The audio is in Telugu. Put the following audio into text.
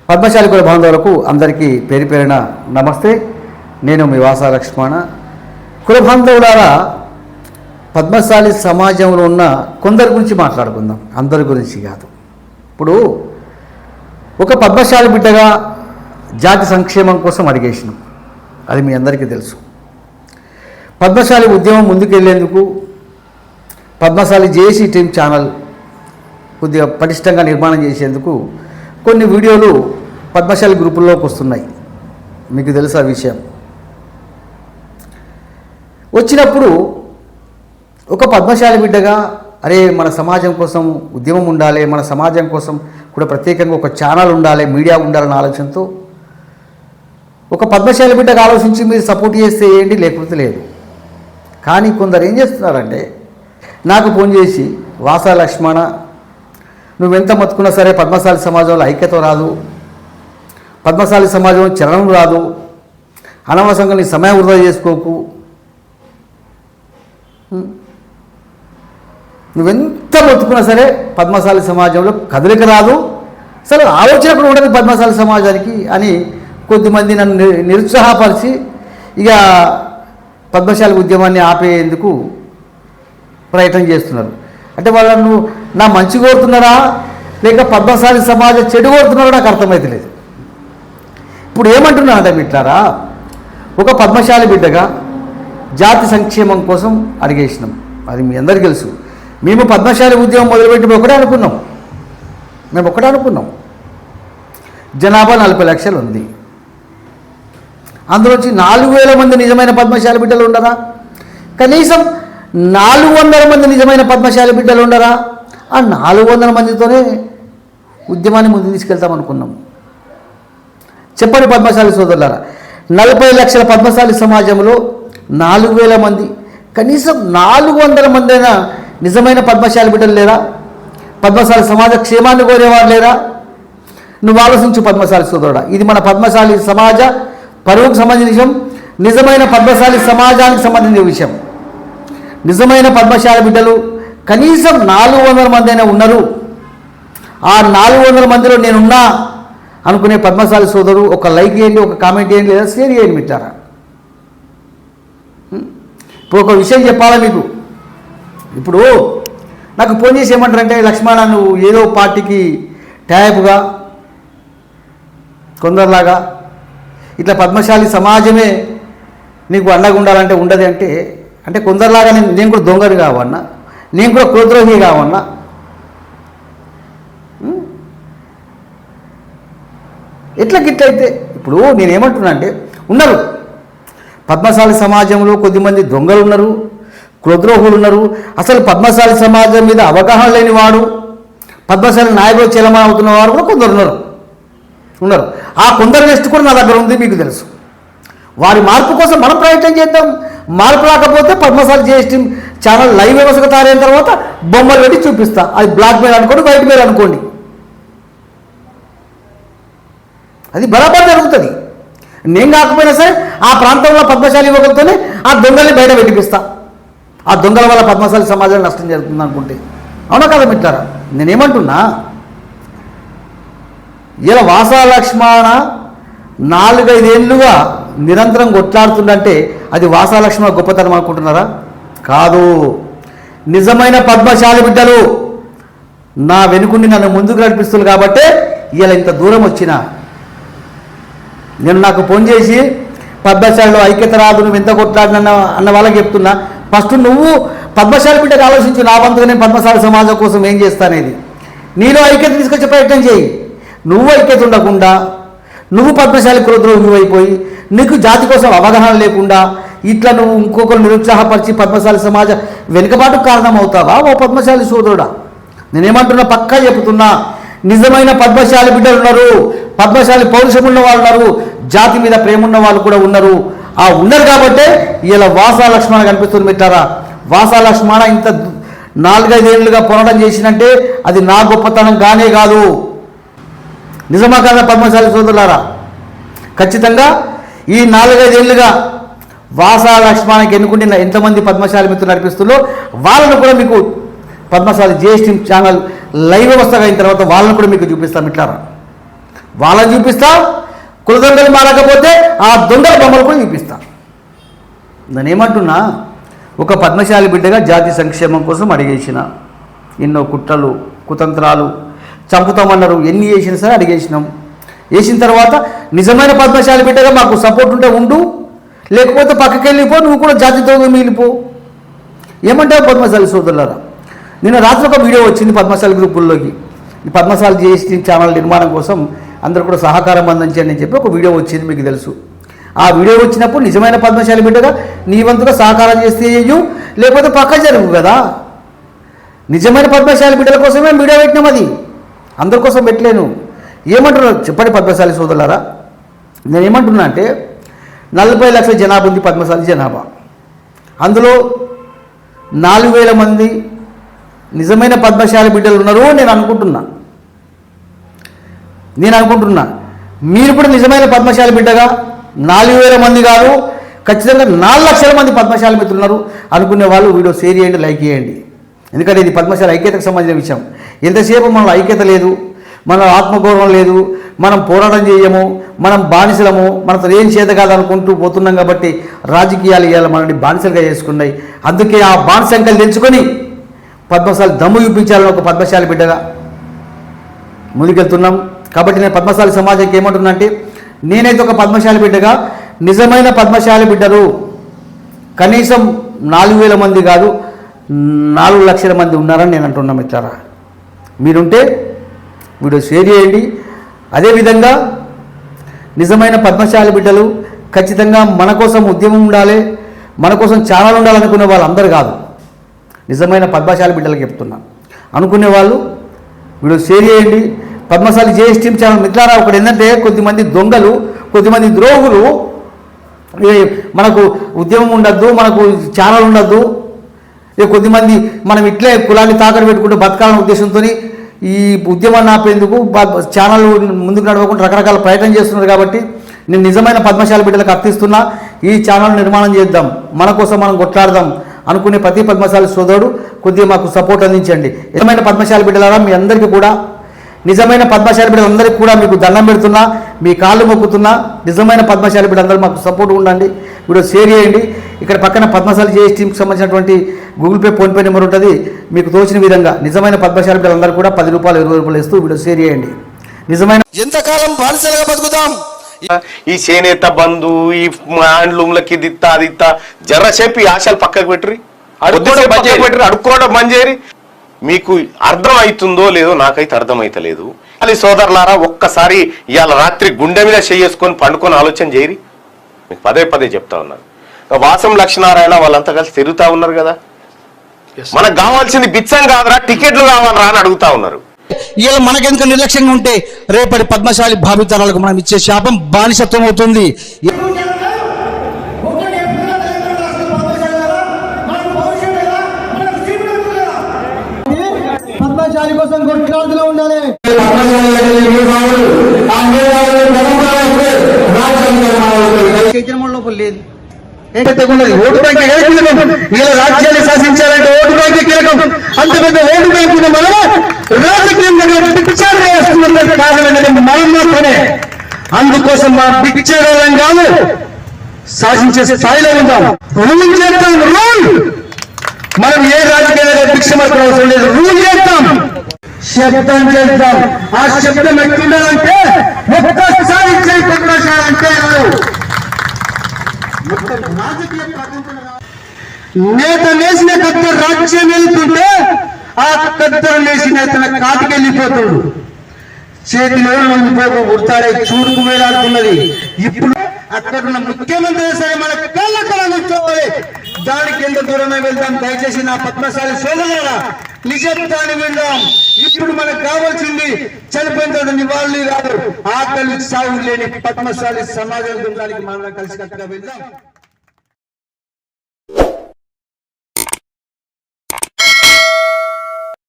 పద్మశాలి కుల బాంధవులకు అందరికీ పేరు పేరున నమస్తే. నేను మీ వాసా లక్ష్మణ. కుల బాంధవులారా, పద్మశాలి సమాజంలో ఉన్న కొందరి గురించి మాట్లాడుకుందాం, అందరి గురించి కాదు. ఇప్పుడు ఒక పద్మశాలి బిడ్డగా జాతి సంక్షేమం కోసం అడిగేసినాం, అది మీ అందరికీ తెలుసు. పద్మశాలి ఉద్యమం ముందుకెళ్లేందుకు పద్మశాలి జేసీ టీమ్ ఛానల్ కొద్దిగా పటిష్టంగా నిర్మాణం చేసేందుకు కొన్ని వీడియోలు పద్మశాలి గ్రూపుల్లోకి వస్తున్నాయి. మీకు తెలుసు ఆ విషయం. వచ్చినప్పుడు ఒక పద్మశాలి బిడ్డగా అరే మన సమాజం కోసం ఉద్యమం ఉండాలి, మన సమాజం కోసం కూడా ప్రత్యేకంగా ఒక ఛానల్ ఉండాలి, మీడియా ఉండాలన్న ఆలోచనతో ఒక పద్మశాలి బిడ్డగా ఆలోచించి మీరు సపోర్ట్ చేస్తే ఏంటి, లేకపోతే లేదు. కానీ కొందరు ఏం చేస్తున్నారంటే నాకు ఫోన్ చేసి, వాసా లక్ష్మణ నువ్వెంత మొత్తుకున్నా సరే పద్మశాలి సమాజంలో ఐక్యత రాదు, పద్మశాలి సమాజంలో చలనం రాదు, అనవసరంగా నీ సమయం వృధా చేసుకోకు, నువ్వెంత మొత్తుకున్నా సరే పద్మశాలి సమాజంలో కదలిక రాదు, అసలు ఆలోచన కూడా ఉండదు పద్మశాలి సమాజానికి అని కొద్దిమంది నన్ను నిరుత్సాహపరిచి ఇక పద్మశాలి ఉద్యమాన్ని ఆపేందుకు ప్రయత్నం చేస్తున్నారు. అంటే వాళ్ళను నా మంచి కోరుతున్నారా లేక పద్మశాలి సమాజం చెడు కోరుతున్నారో నాకు అర్థమైతలేదు. ఇప్పుడు ఏమంటున్నానంటే మిట్లారా, ఒక పద్మశాలి బిడ్డగా జాతి సంక్షేమం కోసం అడిగేసినాం, అది మీ అందరికీ తెలుసు. మేము పద్మశాలి ఉద్యమం మొదలుపెట్టి ఒకటే అనుకున్నాం. జనాభా 40 లక్షలు ఉంది, అందులోంచి 4,000 మంది నిజమైన పద్మశాలి బిడ్డలు ఉండరా? కనీసం 400 మంది నిజమైన పద్మశాలి బిడ్డలు ఉండరా? ఆ 400 మందితోనే ఉద్యమాన్ని ముందుకు తీసుకెళ్తాం అనుకున్నాం. చెప్పండి పద్మశాలి సోదరులారా, 40 లక్షల పద్మశాలి సమాజంలో 4,000 మంది, కనీసం 400 మంది అయినా నిజమైన పద్మశాలి బిడ్డలు లేరా? పద్మశాలి సమాజ క్షేమాన్ని కోరేవారు లేరా? నువ్వు ఆలోచించు పద్మశాలి సోదరుడా, ఇది మన పద్మశాలి సమాజ పరువుకు సంబంధించిన విషయం, నిజమైన పద్మశాలి సమాజానికి సంబంధించిన విషయం. నిజమైన పద్మశాలి బిడ్డలు కనీసం 400 మంది అయినా ఉన్నారు. ఆ 400 మందిలో నేనున్నా అనుకునే పద్మశాలి సోదరు ఒక లైక్ చేయండి, ఒక కామెంట్ చేయండి, లేదా షేర్ చేయండి మిత్రారా. ఇప్పుడు ఒక విషయం చెప్పాలా మీకు. ఇప్పుడు నాకు ఫోన్ చేసి ఏమంటారంటే, లక్ష్మణ నువ్వు ఏదో పార్టీకి ట్యాప్గా కొందరిలాగా ఇట్లా పద్మశాలి సమాజమే నీకు అండగా ఉండాలంటే ఉండదు అంటే కొందరిలాగా నేను కూడా దొంగని కావన్నా, నేను కూడా కులద్రోహి కావన్నా? ఎట్లా గిట్లయితే ఇప్పుడు నేనేమంటున్నా అంటే, ఉన్నారు పద్మశాలి సమాజంలో కొద్దిమంది దొంగలు ఉన్నారు, కులద్రోహులు ఉన్నారు. అసలు పద్మశాలి సమాజం మీద అవగాహన లేని వాడు, పద్మశాలి నాయకులు చలమా అవుతున్న వారు కూడా కొందరు ఉన్నారు. ఆ కొందరు లిస్ట్ కూడా నా దగ్గర ఉంది, మీకు తెలుసు. వారి మార్పు కోసం మనం ప్రయత్నం చేద్దాం. మార్పు రాకపోతే పద్మశాలి జేఎస్టీ ఛానల్ లైవ్ వ్యవస్థగా తయారైన తర్వాత బొమ్మలు పెట్టి చూపిస్తా. అది బ్లాక్ మెయిల్ అనుకోండి, వైట్ మెయిల్ అనుకోండి, అది బరాబర్ జరుగుతుంది. నేను కాకపోయినా సరే ఆ ప్రాంతంలో పద్మశాలి యువకులతోనే ఆ దొంగల్ని బయట పెట్టిపిస్తా. ఆ దొంగల వల్ల పద్మశాలి సమాజానికి నష్టం జరుగుతుంది అనుకుంటే అవునా కదా మిత్రారా? నేనేమంటున్నా, ఇలా వాసా లక్ష్మణ 4-5 ఏళ్ళుగా నిరంతరం కొట్లాడుతుందంటే అది వాసా లక్ష్మణ గొప్పతనం అనుకుంటున్నారా? కాదు. నిజమైన పద్మశాలి బిడ్డలు నా వెనుకుండి నన్ను ముందుకు నడిపిస్తుంది కాబట్టే ఇలా ఇంత దూరం వచ్చినా. నేను నాకు ఫోన్ చేసి పద్మశాలిలో ఐక్యత రాదు, నువ్వు ఎంత కొట్లాడిన అన్న వాళ్ళకి చెప్తున్నా, ఫస్ట్ నువ్వు పద్మశాలి బిడ్డకు ఆలోచించు. నా వంతుగా నేను పద్మశాలి సమాజం కోసం ఏం చేస్తానేది నీలో ఐక్యత తీసుకొచ్చే ప్రయత్నం చేయి. నువ్వు ఐక్యత ఉండకుండా నువ్వు పద్మశాలి కులద్రోహి అయిపోయి నీకు జాతి కోసం అవగాహన లేకుండా ఇట్లా నువ్వు ఇంకొకరు నిరుత్సాహపరిచి పద్మశాలి సమాజ వెనుకబాటుకు కారణం అవుతావా ఓ పద్మశాలి సోదరుడా? నేనేమంటున్నా, పక్కా చెబుతున్నా, నిజమైన పద్మశాలి బిడ్డలు ఉన్నారు, పద్మశాలి పౌరుషం ఉన్న వాళ్ళు ఉన్నారు, జాతి మీద ప్రేమ ఉన్న వాళ్ళు కూడా ఉన్నారు. ఆ ఉన్నారు కాబట్టే ఇలా వాసా లక్ష్మణ కనిపిస్తుంది మిత్రారా. వాసా లక్ష్మణ ఇంత 4-5 ఏళ్ళుగా పోరాటం చేసినంటే అది నా గొప్పతనం కానే కాదు. నిజమా కదా పద్మశాలి సోదరులారా? ఖచ్చితంగా ఈ 4-5 ఏళ్ళుగా వాసా లక్ష్మణకి ఎన్నుకుంటే ఎంతమంది పద్మశాలి మిత్రులు నడిపిస్తుందో వాళ్ళను కూడా మీకు పద్మశాలి జేఎస్టీ ఛానల్ లైవ్ వ్యవస్థగా అయిన తర్వాత వాళ్ళని కూడా మీకు చూపిస్తాం. ఇట్లా వాళ్ళని చూపిస్తా, కులదొంగలు మారకపోతే ఆ దొంగల బొమ్మలు కూడా చూపిస్తా. నేను ఏమంటున్నా, ఒక పద్మశాలి బిడ్డగా జాతి సంక్షేమం కోసం అడిగేసిన, ఎన్నో కుట్రలు కుతంత్రాలు చంపుతామన్నారు, ఎన్ని చేసినా సరే అడిగేసినాం. వేసిన తర్వాత నిజమైన పద్మశాలి బిడ్డగా మాకు సపోర్ట్ ఉంటే ఉండు, లేకపోతే పక్కకి వెళ్ళిపో, నువ్వు కూడా జాతితో మిగిలిపో. ఏమంటావు పద్మశాలి సోదరులారా? నిన్న రాత్రి ఒక వీడియో వచ్చింది పద్మశాలి గ్రూపుల్లోకి. ఈ పద్మశాలి జిఎస్టీ ఛానల్ నిర్మాణం కోసం అందరూ కూడా సహకారం అందించండి అని చెప్పి ఒక వీడియో వచ్చింది, మీకు తెలుసు. ఆ వీడియో వచ్చినప్పుడు నిజమైన పద్మశాలి బిడ్డగా నీ వంతుగా సహకారం చేస్తే చెయ్యు, లేకపోతే పక్క జరుగు కదా. నిజమైన పద్మశాలి బిడ్డల కోసమే వీడియో పెట్టినాం, అది అందరి కోసం పెట్టలేను. ఏమంటున్నారు చెప్పండి పద్మశాలి సోదరులారా? నేను ఏమంటున్నా అంటే 40 లక్షల జనాభా ఉంది పద్మశాలి జనాభా. అందులో 4,000 మంది నిజమైన పద్మశాలి బిడ్డలు ఉన్నారు నేను అనుకుంటున్నా. మీరు కూడా నిజమైన పద్మశాలి బిడ్డగా 4,000 మంది కాదు, ఖచ్చితంగా 4 లక్షల మంది పద్మశాలి మిత్రులు ఉన్నారు అనుకునే వాళ్ళు వీడియో షేర్ చేయండి, లైక్ చేయండి. ఎందుకంటే ఇది పద్మశాలి ఐక్యతకు సంబంధించిన విషయం. ఎంతసేపు మనలో ఐక్యత లేదు, మన ఆత్మగౌరవం లేదు, మనం పోరాటం చేయము, మనం బానిసలము, మనతో ఏం చేత కాదనుకుంటూ పోతున్నాం. కాబట్టి రాజకీయాలు ఇవాళ మనల్ని బానిసలుగా చేసుకున్నాయి. అందుకే ఆ బానిసంకలు తెంచుకొని పద్మశాలి దమ్ము చూపించాలని ఒక పద్మశాలి బిడ్డగా ముందుకెళ్తున్నాం. కాబట్టి నేను పద్మశాలి సమాజానికి ఏమంటున్నా అంటే, నేనైతే ఒక పద్మశాలి బిడ్డగా నిజమైన పద్మశాలి బిడ్డలు కనీసం 4,000 మంది కాదు 4 లక్షల మంది ఉన్నారని నేను అంటున్నా. మిత్రులారా, మీరుంటే వీడియో షేర్ చేయండి. అదేవిధంగా నిజమైన పద్మశాలి బిడ్డలు ఖచ్చితంగా మన కోసం ఉద్యమం ఉండాలి, మన కోసం ఛానల్ ఉండాలనుకునే వాళ్ళందరూ కాదు, నిజమైన పద్మశాలి బిడ్డలకు చెప్తున్నా. అనుకునే వాళ్ళు వీడియో షేర్ చేయండి. పద్మశాలి జిఎస్టీ ఛానల్ మిత్రులారా, ఒకటి ఏంటంటే కొద్దిమంది దొంగలు, కొద్దిమంది ద్రోహులు మనకు ఉద్యమం ఉండద్దు, మనకు ఛానల్ ఉండద్దు, కొద్దిమంది మనం ఇట్లే కులాన్ని తాకట్టు పెట్టుకుంటూ బతకాలనే ఉద్దేశంతో ఈ ఉద్యమాన్ని ఆపేందుకు ఛానల్ ముందుకు నడవకుండా రకరకాల ప్రయత్నం చేస్తున్నారు. కాబట్టి నేను నిజమైన పద్మశాలి బిడ్డలకు అర్థిస్తున్నా, ఈ ఛానల్ నిర్మాణం చేద్దాం, మన కోసం మనం కొట్లాడదాం అనుకునే ప్రతి పద్మశాలి సోదరుడు కొద్దిగా మాకు సపోర్ట్ అందించండి. నిజమైన పద్మశాలి బిడ్డలారా, మీ అందరికీ కూడా, నిజమైన పద్మశాలి బిడ్డలందరికీ కూడా మీకు దండం పెడుతున్నా, మీ కాళ్ళు మొక్కుతున్నా. నిజమైన పద్మశాలి బిడ్డలందరూ మాకు సపోర్ట్ ఉండండి, వీడియో షేర్ చేయండి. ఇక్కడ పక్కన పద్మశాలి జిఎస్టీకి సంబంధించినటువంటి గూగుల్ పే, ఫోన్పే నెంబర్ ఉంటుంది. మీకు తోచిన విధంగా నిజమైన పద్మశాలి బిడ్డలందరూ కూడా 10 రూపాయలు 20 రూపాయలు ఇస్తూ వీడియో షేర్ చేయండి. నిజమైన ఎంతకాలం బానిసలుగా బతుకుతాం? ఈ చేనేత బంధు, ఈ హ్యాండ్లూమ్లకి దిత్తా జర్రసేపు ఆశలు పక్కకు పెట్టి అడుక్కోవడం బంద్ చేయరి. మీకు అర్థం అవుతుందో లేదో నాకైతే అర్థమైతలేదు. అది సోదరులారా, ఒక్కసారి ఇవాళ రాత్రి గుండె మీద చేసుకొని పండుకొని ఆలోచన చేయరి. మీకు పదే చెప్తా ఉన్నారు. వాసం లక్ష్మీనారాయణ వాళ్ళంతా కలిసి తిరుగుతా ఉన్నారు కదా. మనకు కావాల్సింది బిచ్చం కాదురా, టికెట్లు కావాలరా అని అడుగుతా ఉన్నారు. ఇలా మనకెందుకు నిర్లక్ష్యంగా ఉంటే రేపటి పద్మశాలి భావితరాలకు మనం ఇచ్చే శాపం బానిసత్వం అవుతుంది. పద్మశాలి కోసం కొట్లాడుతూ ఉండాలి. లోపల లేదు, ఓటు బ్యాంక్ ఇలా రాజ్యాన్ని శాసించాలంటే ఓటు బ్యాంక్ కీలకం. అంత పెద్ద ఓటు బ్యాంక్ మనం రాజకీయంగా కావాలనేది మనం మాత్రమే. అందుకోసం మా పిక్చర్ కాదు, శాసించే స్థాయిలో ఉందాం. రూల్ చేద్దాం, రూల్. మనం ఏ రాజకీయాలు భిక్ష మాత్రం అవసరం లేదు, రూల్ చేద్దాం, శబ్దం చేద్దాం. ఆ శబ్దం ఎట్లుండాలంటే ఒక్కసారి పద్మశాలంటే నేత లేచిన పెద్ద రాజ్యం వెళ్తుంటే ఆ పెద్ద లేచిన తన కాటికి వెళ్ళిపోతాడు. చేతిలో ఉండిపోకు ఉడతాడే చూడుకు వేలాడుతున్నది. ఇప్పుడు అక్కడున్న ముఖ్యమంత్రి సరే మన కళ్ళ కూర్చోవాలి. దానికి ఎంత దూరమే వెళ్దాం. దయచేసి నా పద్మశాలి సోదరులారా, నిజాన్ని విందాం. ఇప్పుడు మనకు కావాల్సింది చనిపోయిన నివాళులు కాదు, ఆకలి సాగు లేని పద్మశాలి సమాజం మనం కలిసి కట్టుగా వెళ్దాం.